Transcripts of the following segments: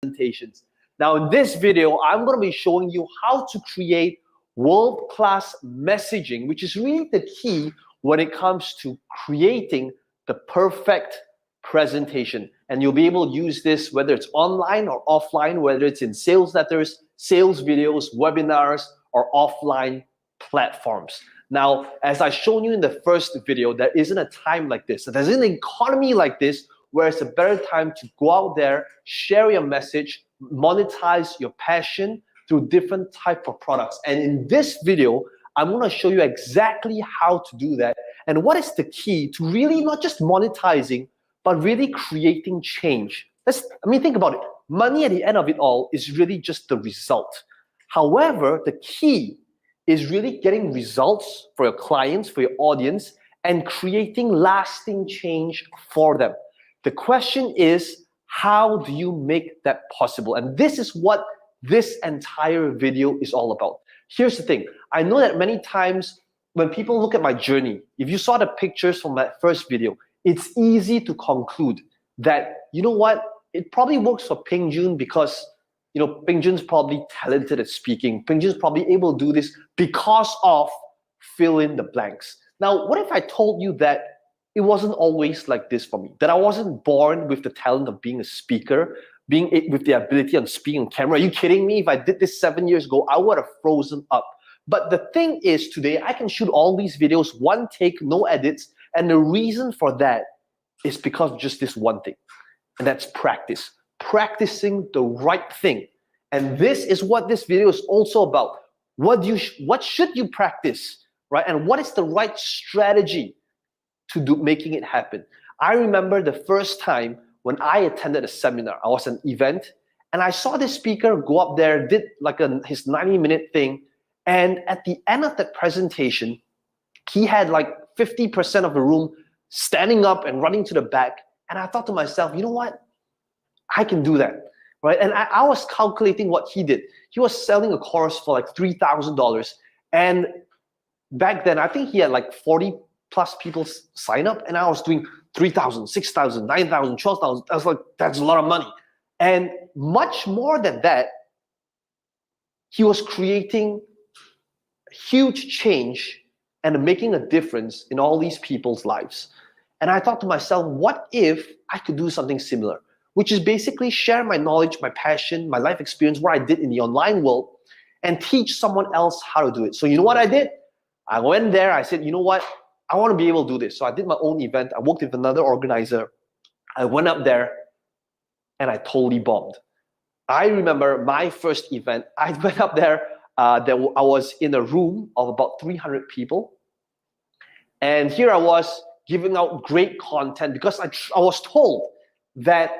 presentations. Now in this video, I'm going to be showing you how to create world-class messaging, which is really the key when it comes to creating the perfect presentation. And you'll be able to use this whether it's online or offline, whether it's in sales letters, sales videos, webinars, or offline platforms. Now, as I've shown you in the first video, there isn't a time like this. There's an economy like this where it's a better time to go out there, share your message, monetize your passion through different type of products. And in this video, I'm going to show you exactly how to do that and what is the key to really not just monetizing, but really creating change. Think about it. Money at the end of it all is really just the result. However, the key is really getting results for your clients, for your audience, and creating lasting change for them. The question is, how do you make that possible? And this is what this entire video is all about. Here's the thing. I know that many times when people look at my journey, if you saw the pictures from that first video, it's easy to conclude that, you know what, it probably works for peng1 because, you know, peng1's probably talented at speaking. peng1's probably able to do this because of fill in the blanks. Now, what if I told you that it wasn't always like this for me, that I wasn't born with the talent of being a speaker, with the ability of speaking on camera? Are you kidding me? If I did this 7 years ago, I would have frozen up. But the thing is, today I can shoot all these videos, one take, no edits, and the reason for that is because of just this one thing, and that's practice. Practicing the right thing. And this is what this video is also about. What should you practice, right? And what is the right strategy to do making it happen? I remember the first time when I attended a seminar. I was at an event, and I saw this speaker go up there, did like his 90-minute thing, and at the end of that presentation, he had like 50% of the room standing up and running to the back. And I thought to myself, you know what? I can do that, right? And I was calculating what he did. He was selling a course for like $3,000. And back then, I think he had like 40 plus people sign up, and I was doing 3,000, 6,000, 9,000, 12,000. I was like, that's a lot of money. And much more than that, he was creating huge change and making a difference in all these people's lives. And I thought to myself, what if I could do something similar? Which is basically share my knowledge, my passion, my life experience, what I did in the online world, and teach someone else how to do it. So you know what I did? I went there, I said, you know what? I want to be able to do this. So I did my own event. I worked with another organizer. I went up there and I totally bombed. I remember my first event, I went up there, I was in a room of about 300 people. And here I was giving out great content because I was told that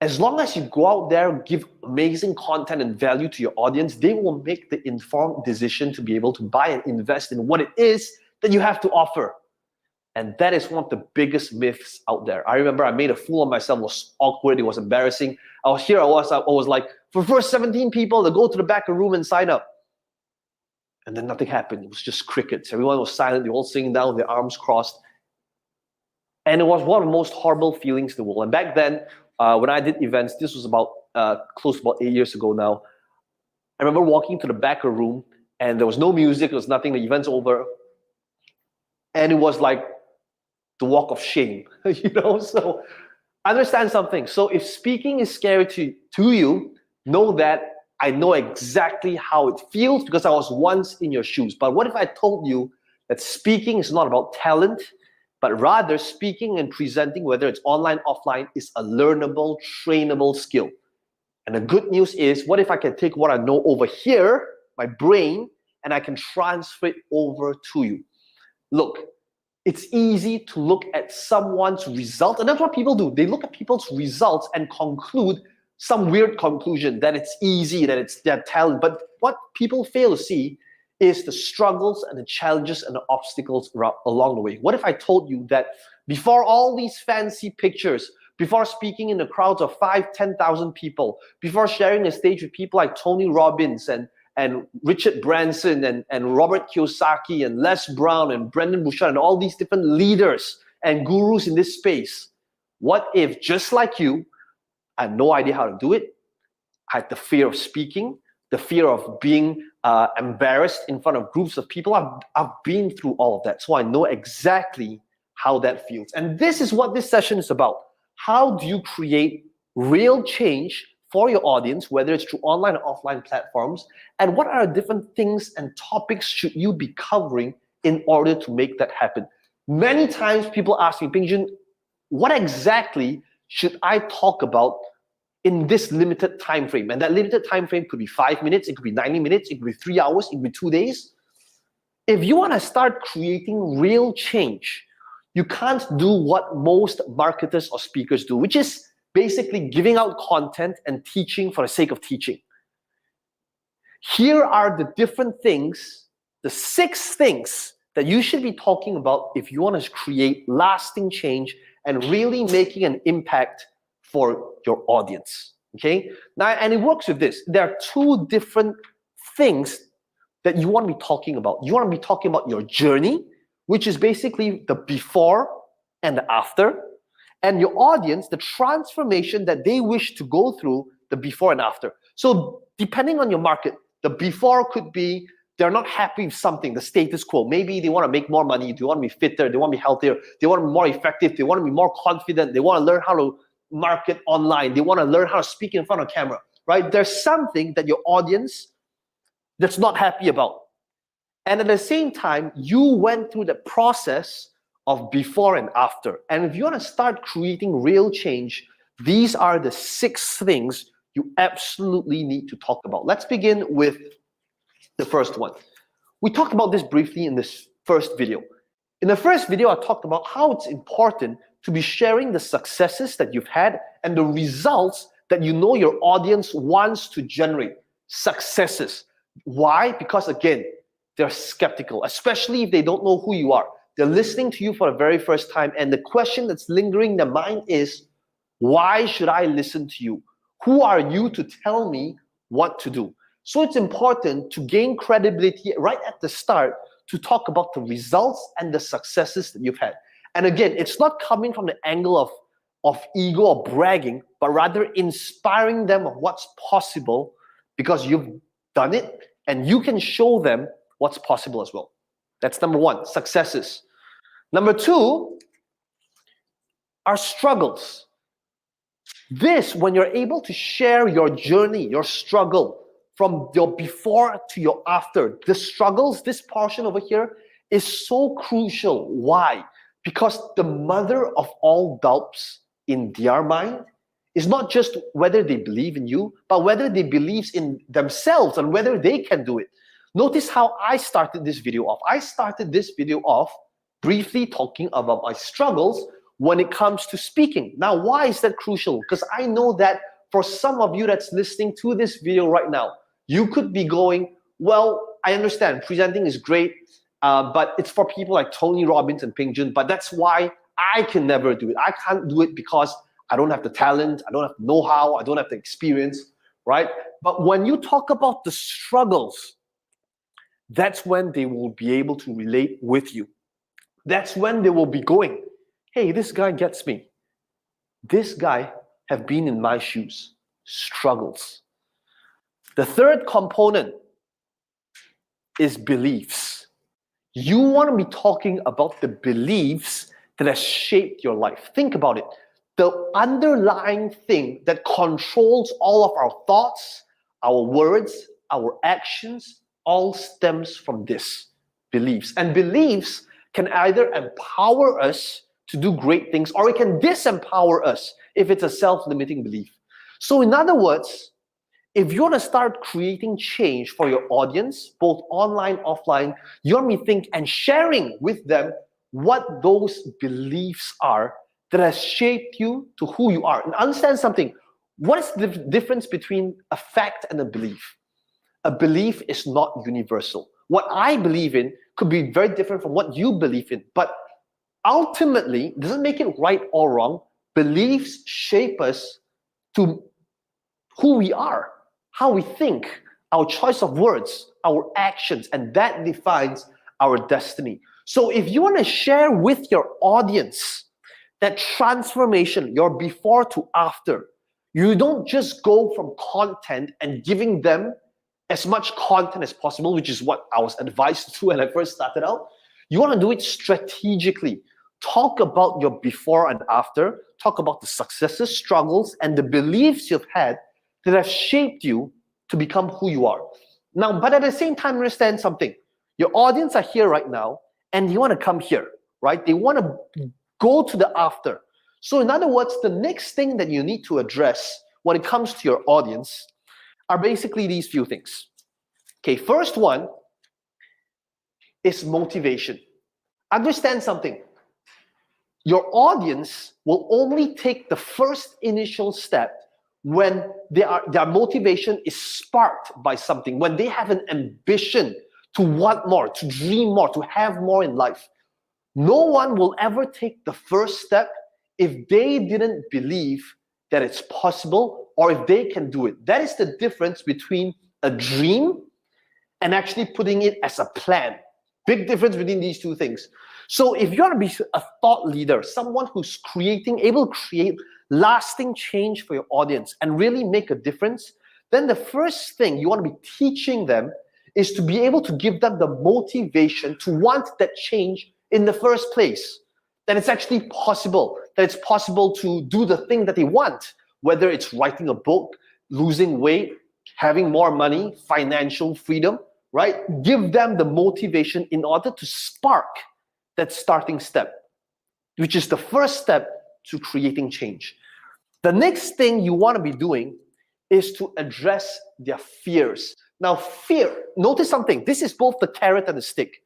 as long as you go out there, give amazing content and value to your audience, they will make the informed decision to be able to buy and invest in what it is that you have to offer. And that is one of the biggest myths out there. I remember I made a fool of myself. It was awkward. It was embarrassing. I was like, for the first 17 people to go to the back of the room and sign up. And then nothing happened. It was just crickets. Everyone was silent. They were all sitting down, their arms crossed. And it was one of the most horrible feelings in the world. And back then, when I did events, this was about close to about 8 years ago now. I remember walking to the back of the room, and there was no music. There was nothing. The event's over. And it was like the walk of shame, you know? So understand something. So if speaking is scary to you, know that I know exactly how it feels because I was once in your shoes. But what if I told you that speaking is not about talent, but rather speaking and presenting, whether it's online, offline, is a learnable, trainable skill. And the good news is, what if I can take what I know over here, my brain, and I can transfer it over to you? Look, it's easy to look at someone's result, and that's what people do. They look at people's results and conclude some weird conclusion that it's easy, that it's their talent. But what people fail to see is the struggles and the challenges and the obstacles along the way. What if I told you that before all these fancy pictures, before speaking in the crowds of 5,000, 10,000 people, before sharing the stage with people like Tony Robbins and Richard Branson and Robert Kiyosaki and Les Brown and Brendon Burchard and all these different leaders and gurus in this space, what if, just like you, I had no idea how to do it, I had the fear of speaking, the fear of being embarrassed in front of groups of people. I've been through all of that, so I know exactly how that feels. And this is what this session is about. How do you create real change for your audience, whether it's through online or offline platforms, and what are different things and topics should you be covering in order to make that happen? Many times people ask me, Peng1, what exactly should I talk about in this limited time frame? And that limited time frame could be 5 minutes, it could be 90 minutes, it could be 3 hours, it could be 2 days. If you want to start creating real change, you can't do what most marketers or speakers do, which is basically giving out content and teaching for the sake of teaching. Here are the different things, the 6 things that you should be talking about if you want to create lasting change and really making an impact for your audience, okay? Now, and it works with this. There are 2 different things that you want to be talking about. You want to be talking about your journey, which is basically the before and the after, and your audience, the transformation that they wish to go through, the before and after. So depending on your market, the before could be they're not happy with something, the status quo. Maybe they want to make more money, they want to be fitter, they want to be healthier, they want to be more effective, they want to be more confident, they want to learn how to market online, they want to learn how to speak in front of camera, right? There's something that your audience that's not happy about. And at the same time, you went through the process of before and after. And if you want to start creating real change, these are the 6 things you absolutely need to talk about. Let's begin with the first one. We talked about this briefly in this first video. In the first video, I talked about how it's important to be sharing the successes that you've had and the results that you know your audience wants to generate. Successes. Why? Because again, they're skeptical, especially if they don't know who you are. They're listening to you for the very first time, and the question that's lingering in their mind is, why should I listen to you? Who are you to tell me what to do? So it's important to gain credibility right at the start to talk about the results and the successes that you've had. And again, it's not coming from the angle of ego or bragging, but rather inspiring them of what's possible because you've done it and you can show them what's possible as well. That's number 1, successes. Number 2 are struggles. This, when you're able to share your journey, your struggle, from your before to your after, the struggles, this portion over here is so crucial. Why? Because the mother of all doubts in their mind is not just whether they believe in you, but whether they believe in themselves and whether they can do it. Notice how I started this video off. I started this video off briefly talking about my struggles when it comes to speaking. Now, why is that crucial? Because I know that for some of you that's listening to this video right now, you could be going, well, I understand presenting is great, but it's for people like Tony Robbins and Peng1, but that's why I can never do it. I can't do it because I don't have the talent, I don't have the know-how, I don't have the experience, right? But when you talk about the struggles, that's when they will be able to relate with you. That's when they will be going, hey, this guy gets me. This guy have been in my shoes. Struggles. The third component is beliefs. You want to be talking about the beliefs that have shaped your life. Think about it. The underlying thing that controls all of our thoughts, our words, our actions, all stems from this, beliefs. And beliefs can either empower us to do great things, or it can disempower us if it's a self-limiting belief. So in other words, if you want to start creating change for your audience, both online, offline, you want to think and sharing with them what those beliefs are that has shaped you to who you are. And understand something. What is the difference between a fact and a belief? A belief is not universal. What I believe in could be very different from what you believe in. But ultimately, it doesn't make it right or wrong. Beliefs shape us to who we are, how we think, our choice of words, our actions, and that defines our destiny. So if you want to share with your audience that transformation, your before to after, You don't just go from content and giving them as much content as possible, which is what I was advised to do when I first started out. You want to do it strategically. Talk about your before and after. Talk about the successes, struggles, and the beliefs you've had that have shaped you to become who you are. Now, but at the same time, understand something. Your audience are here right now, and you want to come here, right? They want to go to the after. So in other words, the next thing that you need to address when it comes to your audience are basically these few things. Okay, first one is motivation. Understand something. Your audience will only take the first initial step when their motivation is sparked by something, when they have an ambition to want more, to dream more, to have more in life. No one will ever take the first step if they didn't believe that it's possible or if they can do it. That is the difference between a dream and actually putting it as a plan. Big difference between these two things. So if you want to be a thought leader, someone who's able to create lasting change for your audience and really make a difference, then the first thing you want to be teaching them is to be able to give them the motivation to want that change in the first place. That it's actually possible, that it's possible to do the thing that they want, whether it's writing a book, losing weight, having more money, financial freedom, right? Give them the motivation in order to spark that starting step, which is the first step to creating change. The next thing you want to be doing is to address their fears. Now, fear, notice something. This is both the carrot and the stick.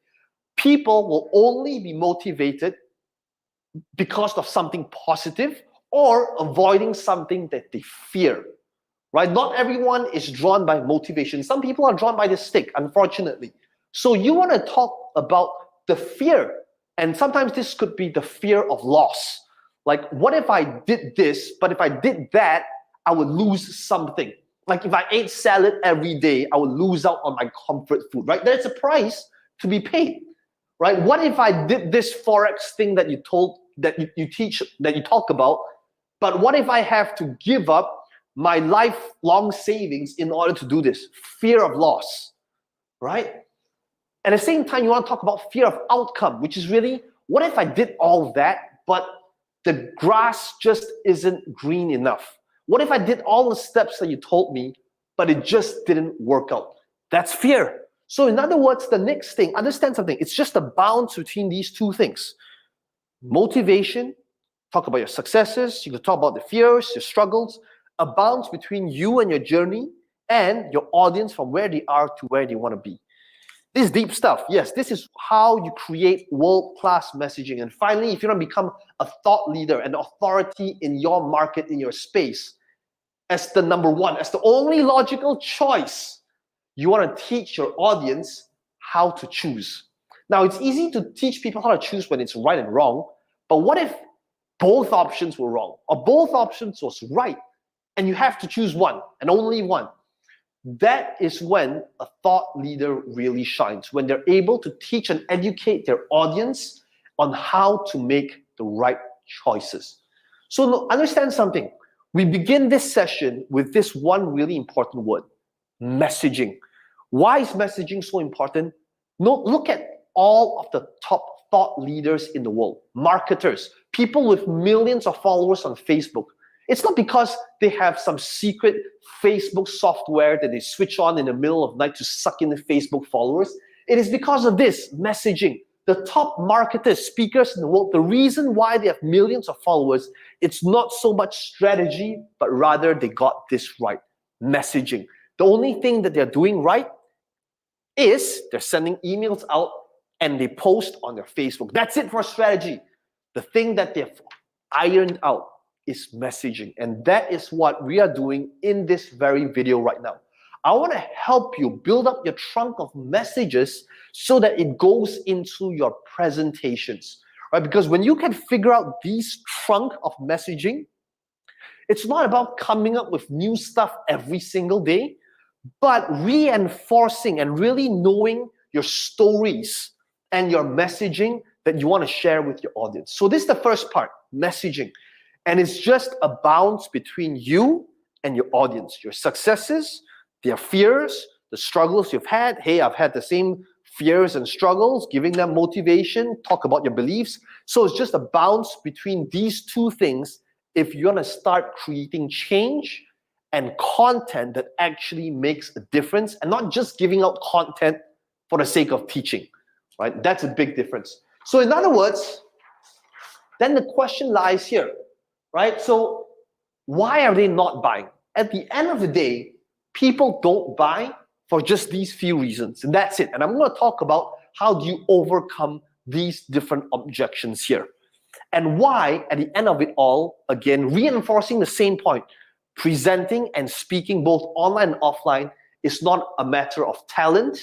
People will only be motivated because of something positive or avoiding something that they fear, right? Not everyone is drawn by motivation. Some people are drawn by the stick, unfortunately. So you want to talk about the fear. And sometimes this could be the fear of loss. Like, what if I did this, but if I did that, I would lose something. Like if I ate salad every day, I would lose out on my comfort food, right? There's a price to be paid, right? What if I did this Forex thing that you talk about, but what if I have to give up my lifelong savings in order to do this? Fear of loss, right? At the same time, you want to talk about fear of outcome, which is really, what if I did all that, but the grass just isn't green enough? What if I did all the steps that you told me, but it just didn't work out? That's fear. So in other words, the next thing, understand something, it's just a balance between these two things. Motivation, talk about your successes, you can talk about the fears, your struggles, a balance between you and your journey and your audience from where they are to where they want to be. This is deep stuff. Yes, this is how you create world-class messaging. And finally, if you want to become a thought leader, an authority in your market, in your space, as the number one, as the only logical choice, you want to teach your audience how to choose. Now, it's easy to teach people how to choose when it's right and wrong, but what if both options were wrong, or both options was right, and you have to choose one, and only one? That is when a thought leader really shines, when they're able to teach and educate their audience on how to make the right choices. So understand something. We begin this session with this one really important word, messaging. Why is messaging so important? Look at all of the top thought leaders in the world, marketers, people with millions of followers on Facebook. It's not because they have some secret Facebook software that they switch on in the middle of the night to suck in the Facebook followers. It is because of this messaging. The top marketers, speakers in the world, the reason why they have millions of followers, it's not so much strategy, but rather they got this right, messaging. The only thing that they're doing right is they're sending emails out and they post on their Facebook. That's it for strategy. The thing that they've ironed out is messaging. And that is what we are doing in this very video right now. I want to help you build up your trunk of messages so that it goes into your presentations, right? Because when you can figure out these trunk of messaging, it's not about coming up with new stuff every single day, but reinforcing and really knowing your stories and your messaging that you want to share with your audience. So this is the first part, messaging. And it's just a balance between you and your audience, your successes, their fears, the struggles you've had. Hey, I've had the same fears and struggles, giving them motivation, talk about your beliefs. So it's just a bounce between these two things if you're gonna start creating change and content that actually makes a difference, and not just giving out content for the sake of teaching, right? That's a big difference. So in other words, then the question lies here, right? So why are they not buying? At the end of the day, people don't buy for just these few reasons, and that's it. And I'm going to talk about how do you overcome these different objections here. And why, at the end of it all, again, reinforcing the same point, presenting and speaking both online and offline is not a matter of talent,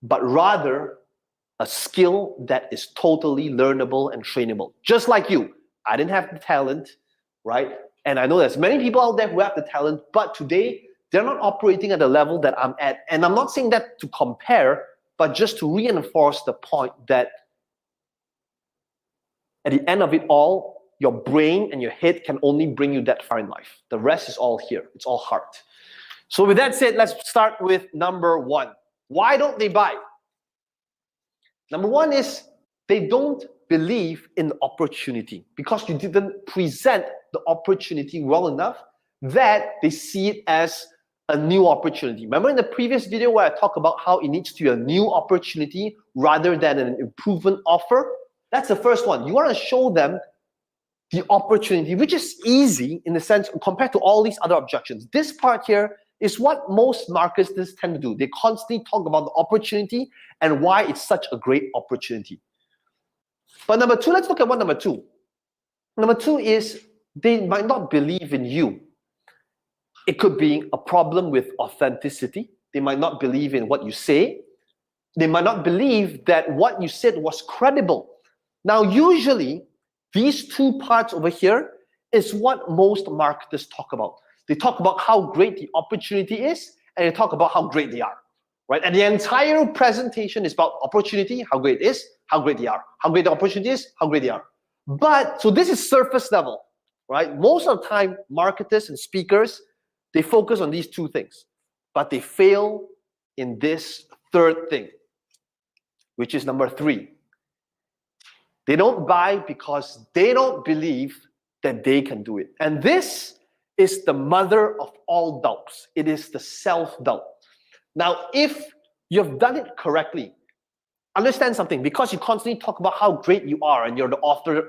but rather a skill that is totally learnable and trainable. Just like you, I didn't have the talent, right? And I know there's many people out there who have the talent, but today they're not operating at the level that I'm at. And I'm not saying that to compare, but just to reinforce the point that at the end of it all, your brain and your head can only bring you that far in life. The rest is all here. It's all heart. So with that said, let's start with number one. Why don't they buy? Number one is they don't believe in the opportunity because you didn't present the opportunity well enough that they see it as a new opportunity. Remember in the previous video where I talked about how it needs to be a new opportunity rather than an improvement offer? That's the first one. You want to show them the opportunity, which is easy in the sense compared to all these other objections. This part here is what most marketers tend to do. They constantly talk about the opportunity and why it's such a great opportunity. But number two, let's look at what number two. Number two is they might not believe in you. It could be a problem with authenticity. They might not believe in what you say. They might not believe that what you said was credible. Now, usually, these two parts over here is what most marketers talk about. They talk about how great the opportunity is, and they talk about how great they are, right? And the entire presentation is about opportunity, how great it is, how great they are, how great the opportunity is, how great they are. But, so this is surface level, right? Most of the time, marketers and speakers, they focus on these two things, but they fail in this third thing, which is number three. They don't buy because they don't believe that they can do it. And this is the mother of all doubts. It is the self-doubt. Now, if you've done it correctly, understand something, because you constantly talk about how great you are and you're the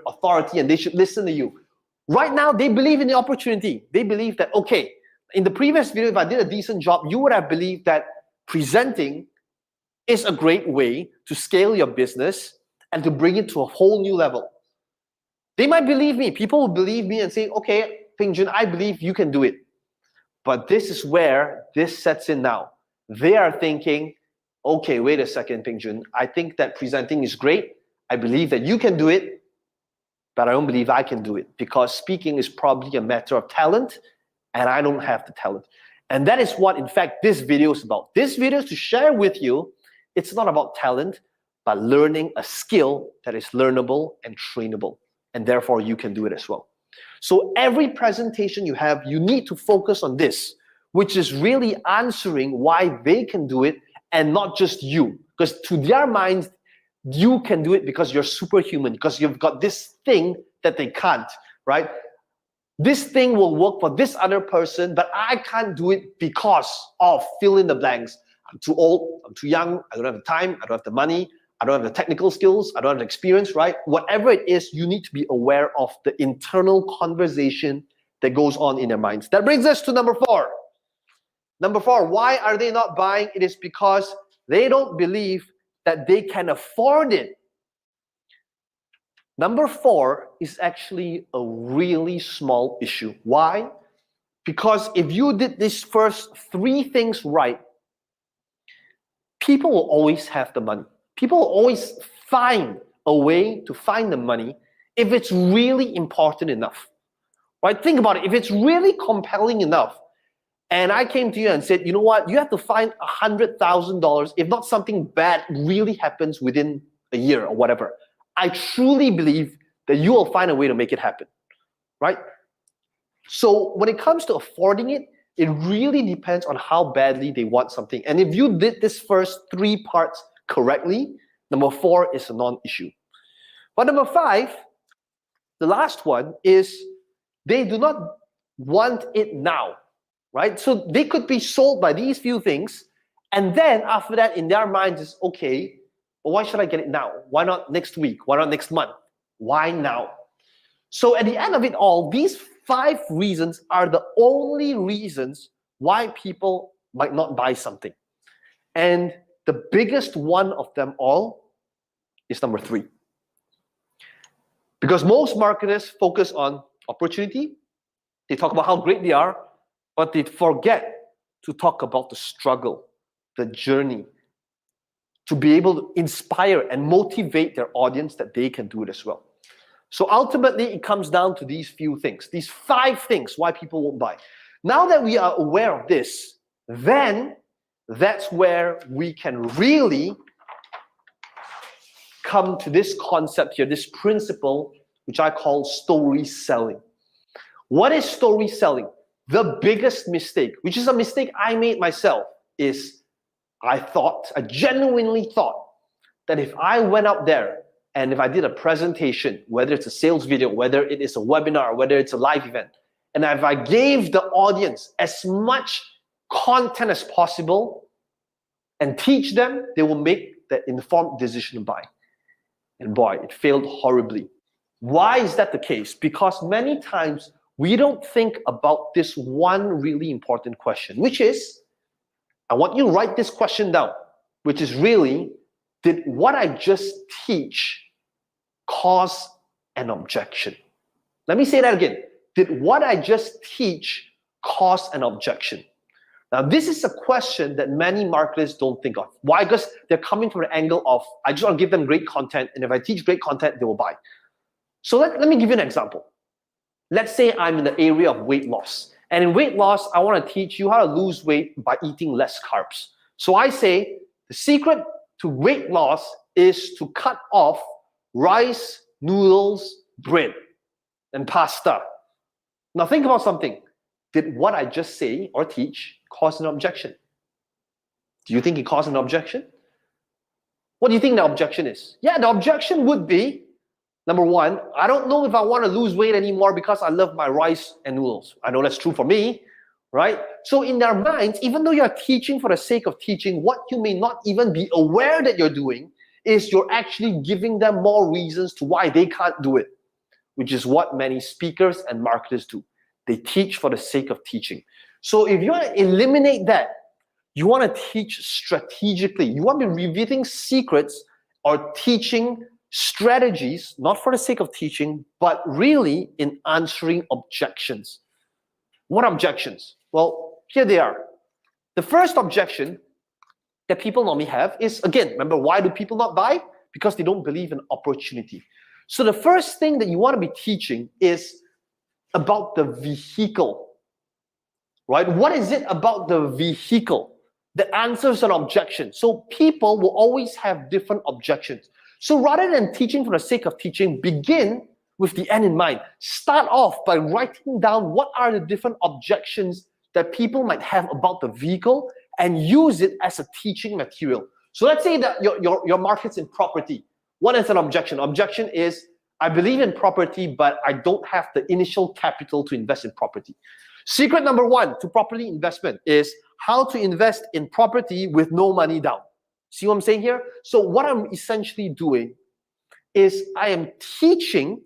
authority and they should listen to you. Right now, they believe in the opportunity. They believe that, okay, in the previous video, if I did a decent job, you would have believed that presenting is a great way to scale your business and to bring it to a whole new level. They might believe me. People will believe me and say, okay, Peng1, I believe you can do it. But this is where this sets in now. They are thinking, okay, wait a second, Peng1, I think that presenting is great. I believe that you can do it, but I don't believe I can do it because speaking is probably a matter of talent and I don't have the talent. And that is what, in fact, this video is about. This video is to share with you, it's not about talent, but learning a skill that is learnable and trainable. And therefore, you can do it as well. So every presentation you have, you need to focus on this, which is really answering why they can do it and not just you. Because to their minds, you can do it because you're superhuman, because you've got this thing that they can't, right? This thing will work for this other person, but I can't do it because of fill in the blanks. I'm too old, I'm too young, I don't have the time, I don't have the money, I don't have the technical skills, I don't have the experience, right? Whatever it is, you need to be aware of the internal conversation that goes on in their minds. That brings us to number four. Number four, why are they not buying? It is because they don't believe that they can afford it. Number four is actually a really small issue. Why? Because if you did these first three things right, people will always have the money. People will always find a way to find the money if it's really important enough. Right? Think about it. If it's really compelling enough, and I came to you and said, you know what, you have to find $100,000 if not something bad really happens within a year or whatever. I truly believe that you will find a way to make it happen, right? So when it comes to affording it, It really depends on how badly they want something. And if you did this first 3 parts correctly, number 4 is a non-issue. But number 5, the last one, is they do not want it now, right? So they could be sold by these few things, and then after that, in their minds is, okay, but why should I get it now? Why not next week? Why not next month? Why now? So at the end of it all, these 5 reasons are the only reasons why people might not buy something. And the biggest one of them all is number 3. Because most marketers focus on opportunity, they talk about how great they are, but they forget to talk about the struggle, the journey, to be able to inspire and motivate their audience that they can do it as well. So ultimately, it comes down to these few things, these 5 things why people won't buy. Now that we are aware of this, then that's where we can really come to this concept here, this principle, which I call story selling. What is story selling? The biggest mistake, which is a mistake I made myself, is I genuinely thought that if I went out there and if I did a presentation, whether it's a sales video, whether it is a webinar, whether it's a live event, and if I gave the audience as much content as possible and teach them, they will make that informed decision to buy. And boy, it failed horribly. Why is that the case? Because many times we don't think about this one really important question, which is, I want you to write this question down, which is really, did what I just teach cause an objection? Let me say that again. Did what I just teach cause an objection? Now, this is a question that many marketers don't think of. Why? Because they're coming from an angle of, I just want to give them great content, and if I teach great content, they will buy. So let me give you an example. Let's say I'm in the area of weight loss. And in weight loss, I want to teach you how to lose weight by eating less carbs. So I say, the secret to weight loss is to cut off rice, noodles, bread, and pasta. Now think about something. Did what I just say or teach cause an objection? Do you think it caused an objection? What do you think the objection is? Yeah, the objection would be, number 1, I don't know if I want to lose weight anymore because I love my rice and noodles. I know that's true for me, right? So in their minds, even though you're teaching for the sake of teaching, what you may not even be aware that you're doing is you're actually giving them more reasons to why they can't do it, which is what many speakers and marketers do. They teach for the sake of teaching. So if you want to eliminate that, you want to teach strategically. You want to be revealing secrets or teaching strategies, not for the sake of teaching, but really in answering objections. What objections? Well, here they are. The first objection that people normally have is, again, remember, why do people not buy? Because they don't believe in opportunity. So the first thing that you want to be teaching is about the vehicle, right? What is it about the vehicle that answers an objection? So people will always have different objections. So rather than teaching for the sake of teaching, begin with the end in mind. Start off by writing down what are the different objections that people might have about the vehicle and use it as a teaching material. So let's say that your market's in property. What is an objection? Objection is, I believe in property, but I don't have the initial capital to invest in property. Secret number 1 to property investment is how to invest in property with no money down. See what I'm saying here? So what I'm essentially doing is I am teaching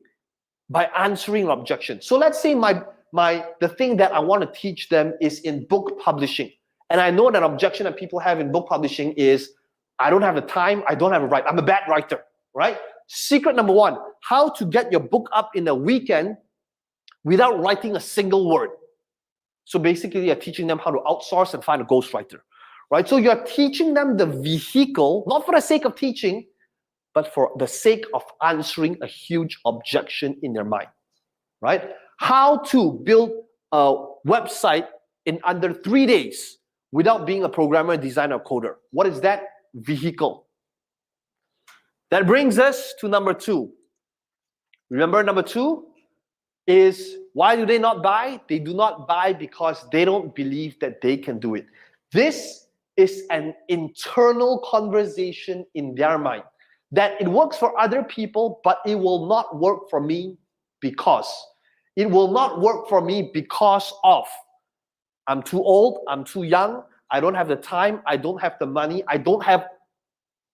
by answering objections. So let's say the thing that I want to teach them is in book publishing. And I know that objection that people have in book publishing is, I don't have the time, I don't have a write, I'm a bad writer, right? Secret number 1, how to get your book up in a weekend without writing a single word. So basically, you're teaching them how to outsource and find a ghostwriter, right? So you're teaching them the vehicle, not for the sake of teaching, but for the sake of answering a huge objection in their mind, right? How to build a website in under 3 days without being a programmer, designer, coder. What is that? Vehicle. That brings us to number 2. Remember number 2 is, why do they not buy? They do not buy because they don't believe that they can do it. This is an internal conversation in their mind, that it works for other people, but it will not work for me because. It will not work for me because of. I'm too old, I'm too young, I don't have the time, I don't have the money, I don't have,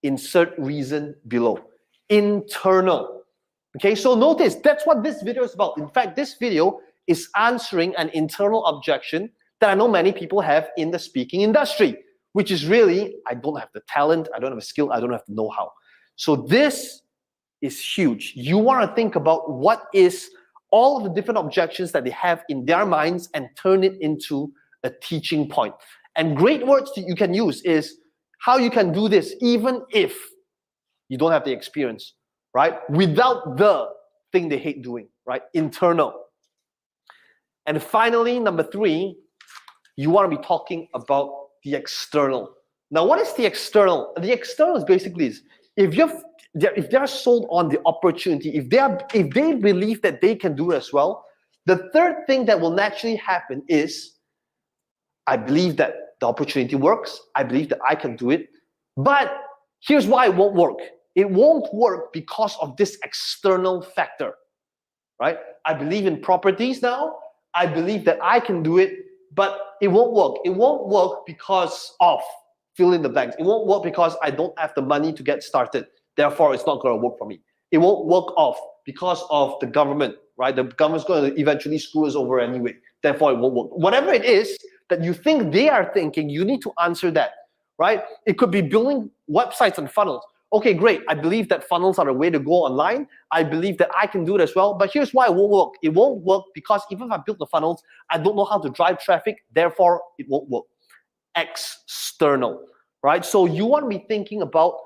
insert reason below. Internal. Okay, so notice, that's what this video is about. In fact, this video is answering an internal objection that I know many people have in the speaking industry, which is really, I don't have the talent, I don't have the skill, I don't have the know-how. So this is huge. You want to think about what is all of the different objections that they have in their minds and turn it into a teaching point. And great words that you can use is how you can do this even if you don't have the experience, right? Without the thing they hate doing, right? Internal. And finally, number 3, you want to be talking about the external. Now, what is the external? The external is basically this. If they're sold on the opportunity, if they believe that they can do it as well, the third thing that will naturally happen is, I believe that the opportunity works, I believe that I can do it, but here's why it won't work. It won't work because of this external factor, right? I believe in properties now, I believe that I can do it, but it won't work. It won't work because of, fill in the blanks. It won't work because I don't have the money to get started. Therefore, it's not going to work for me. It won't work off because of the government, right? The government's going to eventually screw us over anyway. Therefore, it won't work. Whatever it is that you think they are thinking, you need to answer that, right? It could be building websites and funnels. Okay, great. I believe that funnels are the way to go online. I believe that I can do it as well. But here's why it won't work. It won't work because even if I build the funnels, I don't know how to drive traffic. Therefore, it won't work. External, right? So you want to be thinking about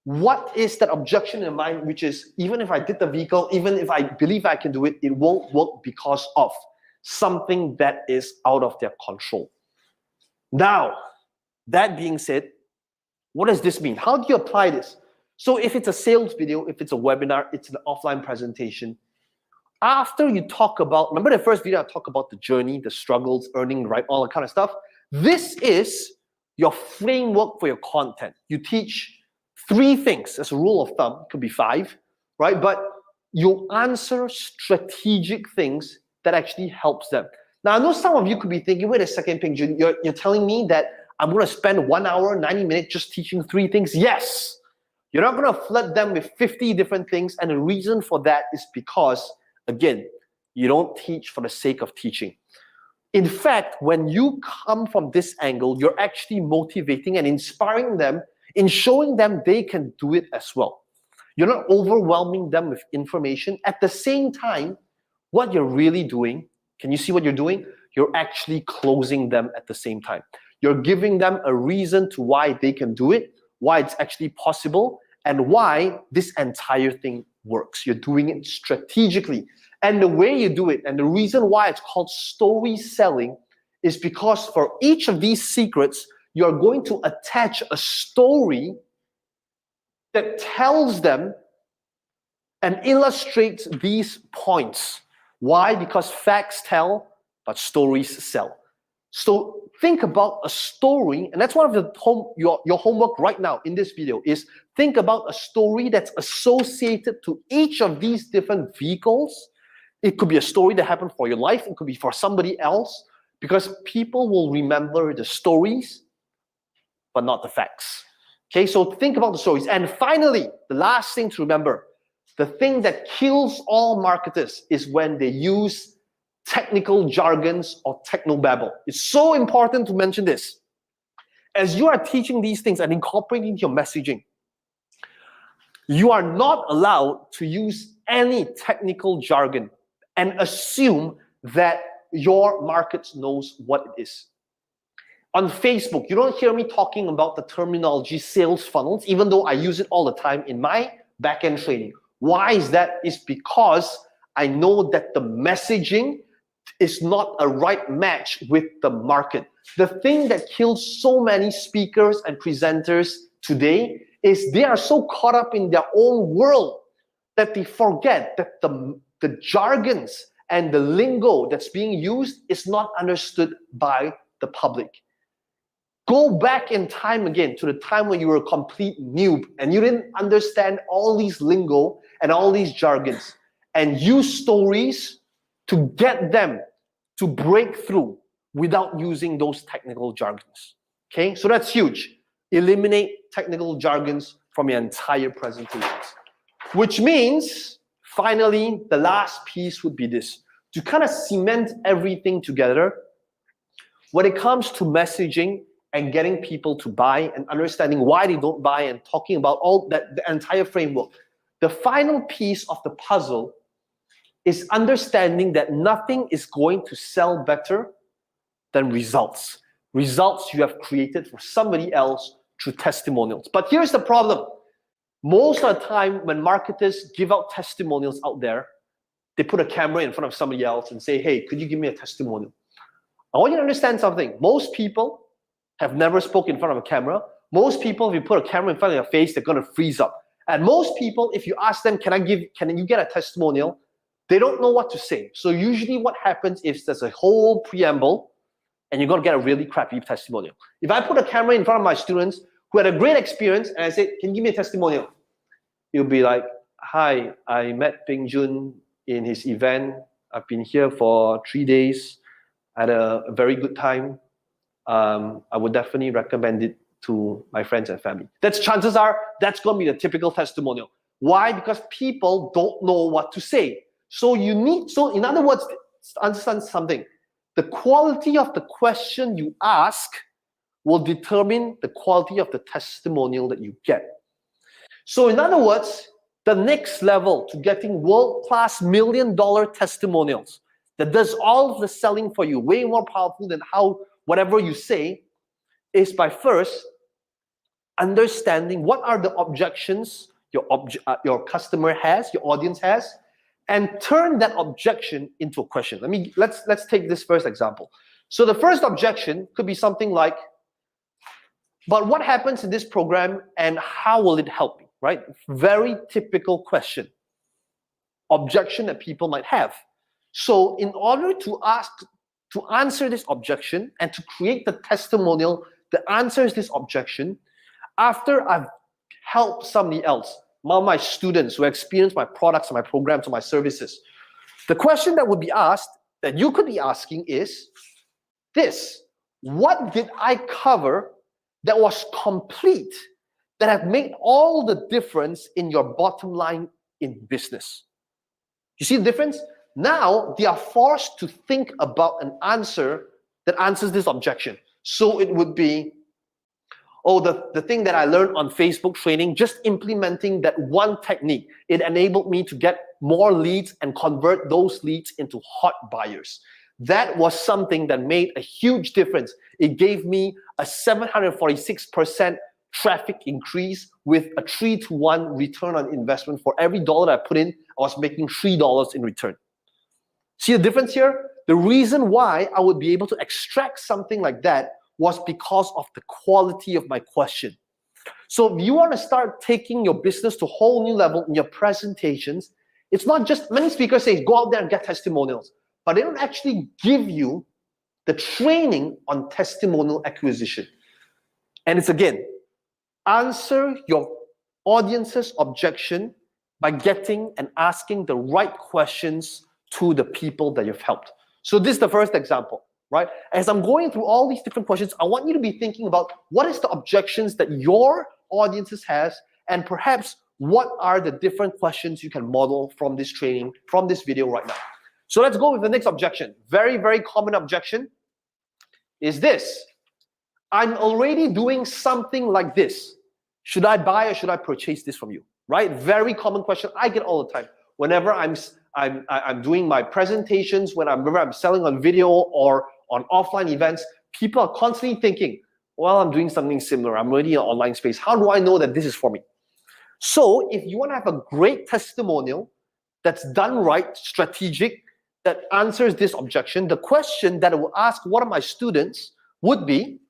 what is that objection in mind, which is, even if I did the vehicle, even if I believe I can do it, it won't work because of something that is out of their control. Now, that being said, what does this mean? How do you apply this? So if it's a sales video, if it's a webinar, it's an offline presentation, after you talk about, remember the first video I talked about the journey, the struggles, earning, right, all that kind of stuff? This is your framework for your content. You teach 3 things as a rule of thumb, it could be 5, right? But you answer strategic things that actually helps them. Now, I know some of you could be thinking, wait a second, Peng1, you're telling me that I'm going to spend 1 hour, 90 minutes just teaching 3 things? Yes. You're not going to flood them with 50 different things. And the reason for that is because, again, you don't teach for the sake of teaching. In fact, when you come from this angle, you're actually motivating and inspiring them in showing them they can do it as well. You're not overwhelming them with information. At the same time, what you're really doing, can you see what you're doing? You're actually closing them at the same time. You're giving them a reason to why they can do it, why it's actually possible, and why this entire thing works. You're doing it strategically. And the way you do it, and the reason why it's called story selling, is because for each of these secrets, you're going to attach a story that tells them and illustrates these points. Why? Because facts tell, but stories sell. So think about a story, and that's one of the your homework right now in this video is think about a story that's associated to each of these different vehicles. It could be a story that happened for your life. It could be for somebody else, because people will remember the stories, but not the facts. Okay, so think about the stories. And finally, the last thing to remember, the thing that kills all marketers is when they use technical jargons or technobabble. It's so important to mention this. As you are teaching these things and incorporating your messaging, you are not allowed to use any technical jargon and assume that your market knows what it is. On Facebook, you don't hear me talking about the terminology sales funnels, even though I use it all the time in my back-end training. Why is that? It's because I know that the messaging is not a right match with the market. The thing that kills so many speakers and presenters today is they are so caught up in their own world that they forget that the jargons and the lingo that's being used is not understood by the public. Go back in time again to the time when you were a complete noob and you didn't understand all these lingo and all these jargons, and use stories to get them to break through without using those technical jargons. Okay, so that's huge. Eliminate technical jargons from your entire presentations. Which means, finally, the last piece would be this. To kind of cement everything together, when it comes to messaging and getting people to buy and understanding why they don't buy and talking about all that, the entire framework, the final piece of the puzzle is understanding that nothing is going to sell better than results. Results you have created for somebody else through testimonials. But here's the problem. Most of the time when marketers give out testimonials out there, they put a camera in front of somebody else and say, hey, could you give me a testimonial? I want you to understand something. Most people have never spoken in front of a camera. Most people, if you put a camera in front of their face, they're gonna freeze up. And most people, if you ask them, can you get a testimonial? They don't know what to say. So usually what happens is there's a whole preamble and you're gonna get a really crappy testimonial. If I put a camera in front of my students who had a great experience and I said, can you give me a testimonial? You'll be like, hi, I met peng1 in his event. I've been here for 3 days. I had a very good time. I would definitely recommend it to my friends and family. Chances are that's going to be the typical testimonial. Why? Because people don't know what to say. So in other words, understand something. The quality of the question you ask will determine the quality of the testimonial that you get. So in other words, the next level to getting world-class million-dollar testimonials that does all of the selling for you, way more powerful than whatever you say, is by first understanding what are the objections your customer has, your audience has, and turn that objection into a question. Let's take this first example. So the first objection could be something like, but what happens in this program and how will it help me, right? Very typical question, objection that people might have. So in order to answer this objection and to create the testimonial that answers this objection, after I've helped somebody else, one of my students who experience my products and my programs and my services, the question that would be asked, that you could be asking is this: what did I cover that was complete, that have made all the difference in your bottom line in business? You see the difference? Now they are forced to think about an answer that answers this objection. So it would be, oh, the thing that I learned on Facebook training, just implementing that one technique, it enabled me to get more leads and convert those leads into hot buyers. That was something that made a huge difference. It gave me a 746% traffic increase with a 3-to-1 return on investment. For every dollar that I put in, I was making $3 in return. See the difference here? The reason why I would be able to extract something like that was because of the quality of my question. So if you want to start taking your business to a whole new level in your presentations, it's not just, many speakers say, go out there and get testimonials, but they don't actually give you the training on testimonial acquisition. And it's again, answer your audience's objection by getting and asking the right questions to the people that you've helped. So this is the first example, right? As I'm going through all these different questions, I want you to be thinking about what is the objections that your audiences has, and perhaps what are the different questions you can model from this training, from this video right now. So let's go with the next objection. Very, very common objection is this: I'm already doing something like this. Should I buy or should I purchase this from you? Right? Very common question I get all the time. Whenever I'm doing my presentations, whenever I'm selling on video or on offline events, people are constantly thinking, well, I'm doing something similar. I'm already in an online space. How do I know that this is for me? So if you want to have a great testimonial that's done right, strategic, that answers this objection, the question that I will ask one of my students would be,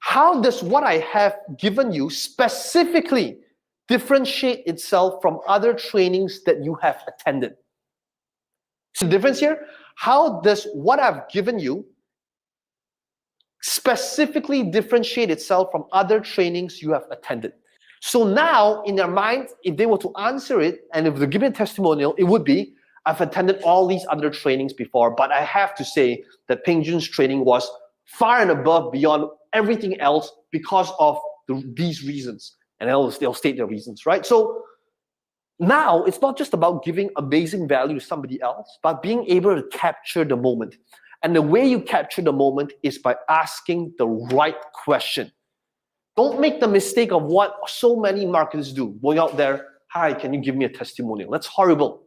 how does what I have given you specifically differentiate itself from other trainings that you have attended? See the difference here? How does what I've given you specifically differentiate itself from other trainings you have attended? So now, in their mind, if they were to answer it, and if they give me a testimonial, it would be, I've attended all these other trainings before, but I have to say that peng1's training was far and above beyond everything else because of these reasons. And they'll state their reasons, right? So now, it's not just about giving amazing value to somebody else, but being able to capture the moment. And the way you capture the moment is by asking the right question. Don't make the mistake of what so many marketers do. Going out there, hi, can you give me a testimonial? That's horrible,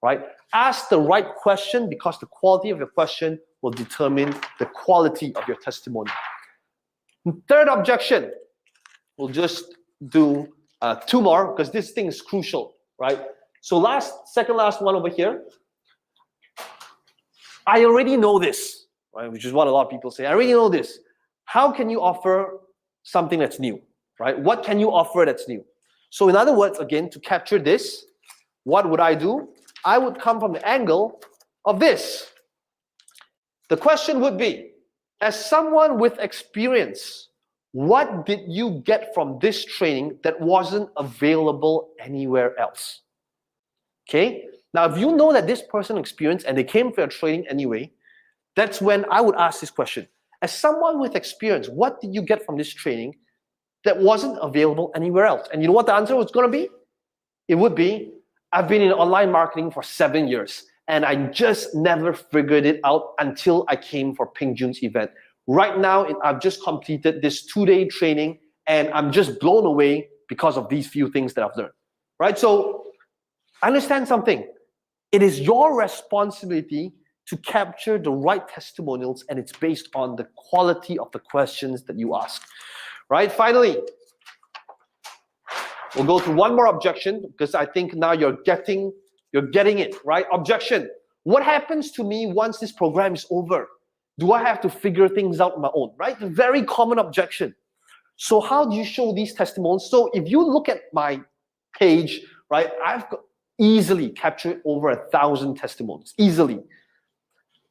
right? Ask the right question because the quality of your question will determine the quality of your testimonial. Third objection, we'll just do 2 more because this thing is crucial, right? So second last one over here. I already know this, right? Which is what a lot of people say. I already know this. How can you offer something that's new, right? What can you offer that's new? So in other words, again, to capture this, what would I do? I would come from the angle of this. The question would be, as someone with experience, what did you get from this training that wasn't available anywhere else? Okay? Now, if you know that this person experienced and they came for a training anyway, that's when I would ask this question. As someone with experience, what did you get from this training that wasn't available anywhere else? And you know what the answer was going to be? It would be, I've been in online marketing for 7 years and I just never figured it out until I came for peng1's event. Right now, I've just completed this 2-day training and I'm just blown away because of these few things that I've learned, right? So understand something. It is your responsibility to capture the right testimonials, and it's based on the quality of the questions that you ask, right? Finally, we'll go to one more objection because I think now you're getting it, right? Objection. What happens to me once this program is over? Do I have to figure things out on my own, right? A very common objection. So how do you show these testimonials? So if you look at my page, right, I've easily captured over 1,000 testimonials, easily.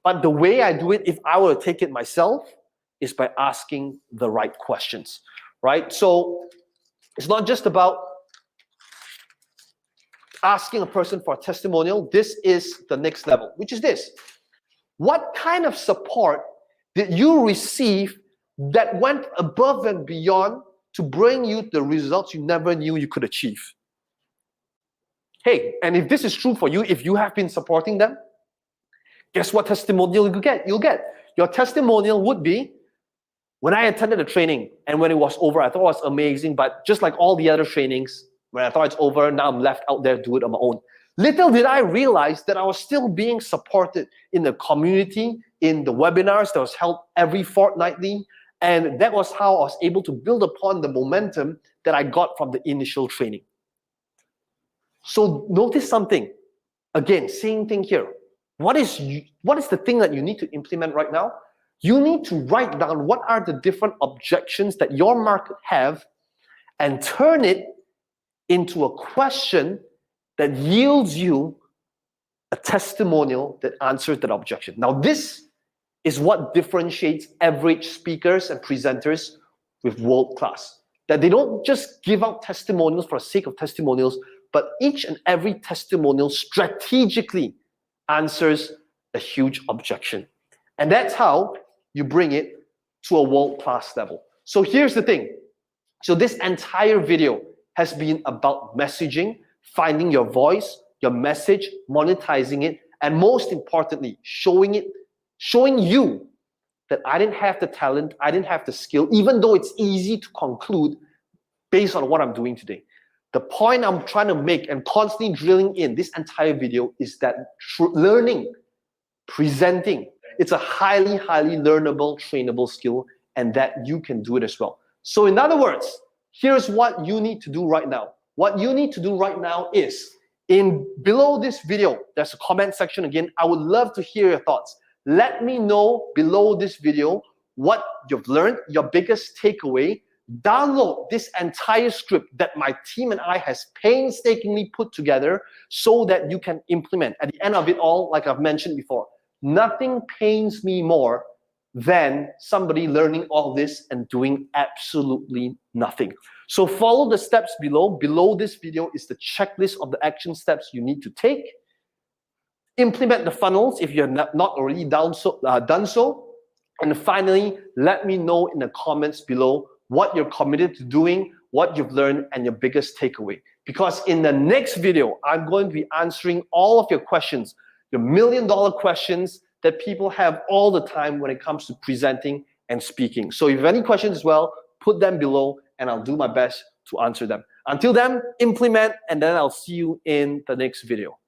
But the way I do it, if I were to take it myself, is by asking the right questions, right? So it's not just about asking a person for a testimonial. This is the next level, which is this. What kind of support did you receive that went above and beyond to bring you the results you never knew you could achieve? Hey, and if this is true for you, if you have been supporting them, guess what testimonial you get? You'll get. Your testimonial would be, when I attended the training and when it was over, I thought it was amazing, but just like all the other trainings, when I thought it's over, now I'm left out there to do it on my own. Little did I realize that I was still being supported in the community, in the webinars that was held every fortnightly, and that was how I was able to build upon the momentum that I got from the initial training. So notice something. Again, same thing here. What is the thing that you need to implement right now? You need to write down what are the different objections that your market have and turn it into a question that yields you a testimonial that answers that objection. Now, this is what differentiates average speakers and presenters with world class. That they don't just give out testimonials for the sake of testimonials, but each and every testimonial strategically answers a huge objection. And that's how you bring it to a world-class level. So here's the thing. So this entire video has been about messaging, finding your voice, your message, monetizing it, and most importantly, showing you that I didn't have the talent, I didn't have the skill, even though it's easy to conclude based on what I'm doing today. The point I'm trying to make and constantly drilling in this entire video is that learning, presenting, it's a highly, highly learnable, trainable skill, and that you can do it as well. So in other words, here's what you need to do right now. What you need to do right now is, below this video, there's a comment section again. I would love to hear your thoughts. Let me know below this video what you've learned, your biggest takeaway, download this entire script that my team and I has painstakingly put together so that you can implement. At the end of it all, like I've mentioned before, nothing pains me more than somebody learning all this and doing absolutely nothing. So follow the steps below. Below this video is the checklist of the action steps you need to take. Implement the funnels if you have not already done so. And finally, let me know in the comments below what you're committed to doing, what you've learned, and your biggest takeaway. Because in the next video, I'm going to be answering all of your questions, your million-dollar questions that people have all the time when it comes to presenting and speaking. So if you have any questions as well, put them below and I'll do my best to answer them. Until then, implement, and then I'll see you in the next video.